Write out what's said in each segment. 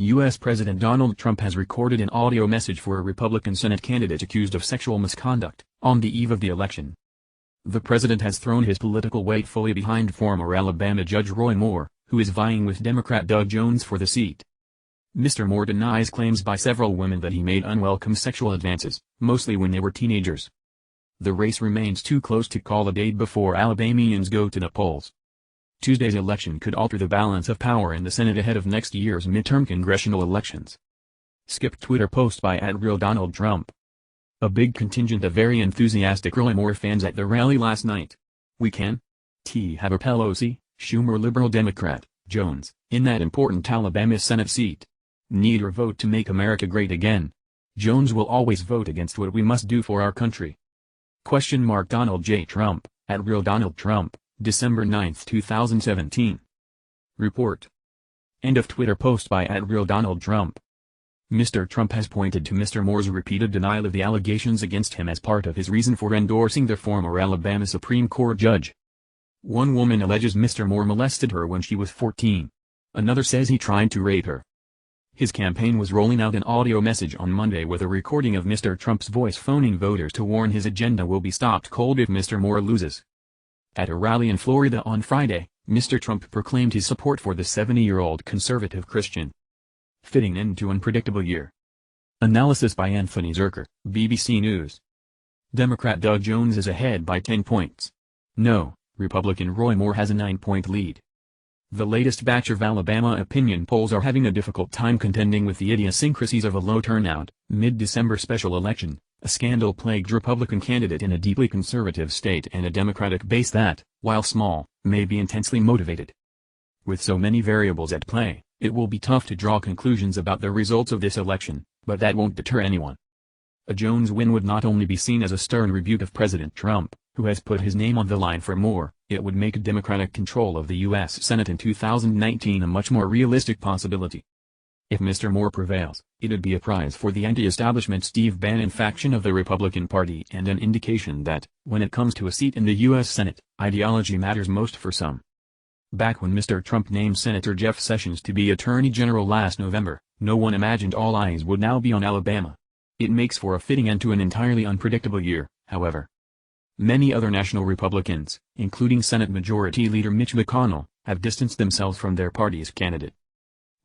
U.S. President Donald Trump has recorded an audio message for a Republican Senate candidate accused of sexual misconduct, on the eve of the election. The president has thrown his political weight fully behind former Alabama Judge Roy Moore, who is vying with Democrat Doug Jones for the seat. Mr. Moore denies claims by several women that he made unwelcome sexual advances, mostly when they were teenagers. The race remains too close to call a date before Alabamians go to the polls. Tuesday's election could alter the balance of power in the Senate ahead of next year's midterm congressional elections. Skip Twitter post by @RealDonaldTrump. A big contingent of very enthusiastic Roy Moore fans at the rally last night. We can have a Pelosi, Schumer Liberal Democrat, Jones, in that important Alabama Senate seat. Neither vote to make America great again. Jones will always vote against what we must do for our country. Donald J. Trump, @RealDonaldTrump. December 9, 2017. Report. End of Twitter post by @RealDonaldTrump. Mr. Trump has pointed to Mr. Moore's repeated denial of the allegations against him as part of his reason for endorsing the former Alabama Supreme Court judge. One woman alleges Mr. Moore molested her when she was 14. Another says he tried to rape her. His campaign was rolling out an audio message on Monday with a recording of Mr. Trump's voice phoning voters to warn his agenda will be stopped cold if Mr. Moore loses. At a rally in Florida on Friday, Mr. Trump proclaimed his support for the 70-year-old conservative Christian. Fitting into unpredictable year. Analysis by Anthony Zerker, BBC News. Democrat Doug Jones is ahead by 10 points. No, Republican Roy Moore has a 9-point lead. The latest batch of Alabama opinion polls are having a difficult time contending with the idiosyncrasies of a low turnout, mid-December special election, a scandal-plagued Republican candidate in a deeply conservative state and a Democratic base that, while small, may be intensely motivated. With so many variables at play, it will be tough to draw conclusions about the results of this election, but that won't deter anyone. A Jones win would not only be seen as a stern rebuke of President Trump, who has put his name on the line for Moore, it would make Democratic control of the U.S. Senate in 2019 a much more realistic possibility. If Mr. Moore prevails, it'd be a prize for the anti-establishment Steve Bannon faction of the Republican Party and an indication that, when it comes to a seat in the U.S. Senate, ideology matters most for some. Back when Mr. Trump named Senator Jeff Sessions to be Attorney General last November, no one imagined all eyes would now be on Alabama. It makes for a fitting end to an entirely unpredictable year, however. Many other national Republicans, including Senate Majority Leader Mitch McConnell, have distanced themselves from their party's candidate.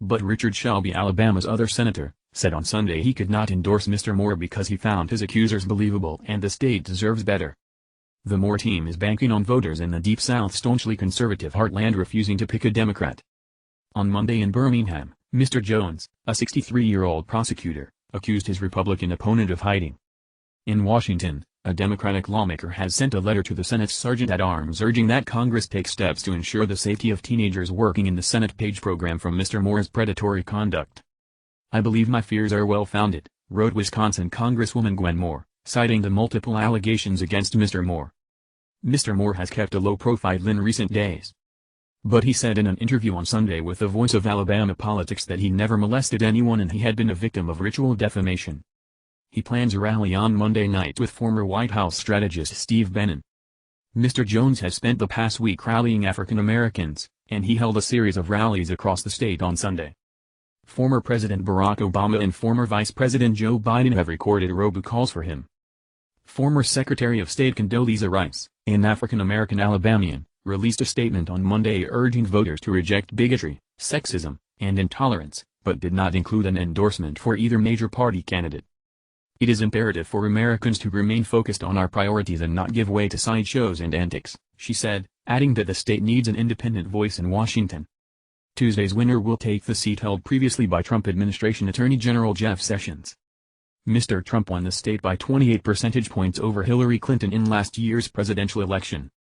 But Richard Shelby, Alabama's other senator, said on Sunday he could not endorse Mr. Moore because he found his accusers believable and the state deserves better. The Moore team is banking on voters in the Deep South staunchly conservative heartland refusing to pick a Democrat. On Monday in Birmingham, Mr. Jones, a 63-year-old prosecutor, accused his Republican opponent of hiding. In Washington, a Democratic lawmaker has sent a letter to the Senate's Sergeant-at-Arms urging that Congress take steps to ensure the safety of teenagers working in the Senate page program from Mr. Moore's predatory conduct. I believe my fears are well-founded, wrote Wisconsin Congresswoman Gwen Moore, citing the multiple allegations against Mr. Moore. Mr. Moore has kept a low profile in recent days. But he said in an interview on Sunday with the Voice of Alabama Politics that he never molested anyone and he had been a victim of ritual defamation. He plans a rally on Monday night with former White House strategist Steve Bannon. Mr. Jones has spent the past week rallying African Americans, and he held a series of rallies across the state on Sunday. Former President Barack Obama and former Vice President Joe Biden have recorded robocalls for him. Former Secretary of State Condoleezza Rice, an African American Alabamian, released a statement on Monday urging voters to reject bigotry, sexism, and intolerance, but did not include an endorsement for either major party candidate. It is imperative for Americans to remain focused on our priorities and not give way to sideshows and antics, she said, adding that the state needs an independent voice in Washington. Tuesday's winner will take the seat held previously by Trump administration Attorney General Jeff Sessions. Mr. Trump won the state by 28 percentage points over Hillary Clinton in last year's presidential election.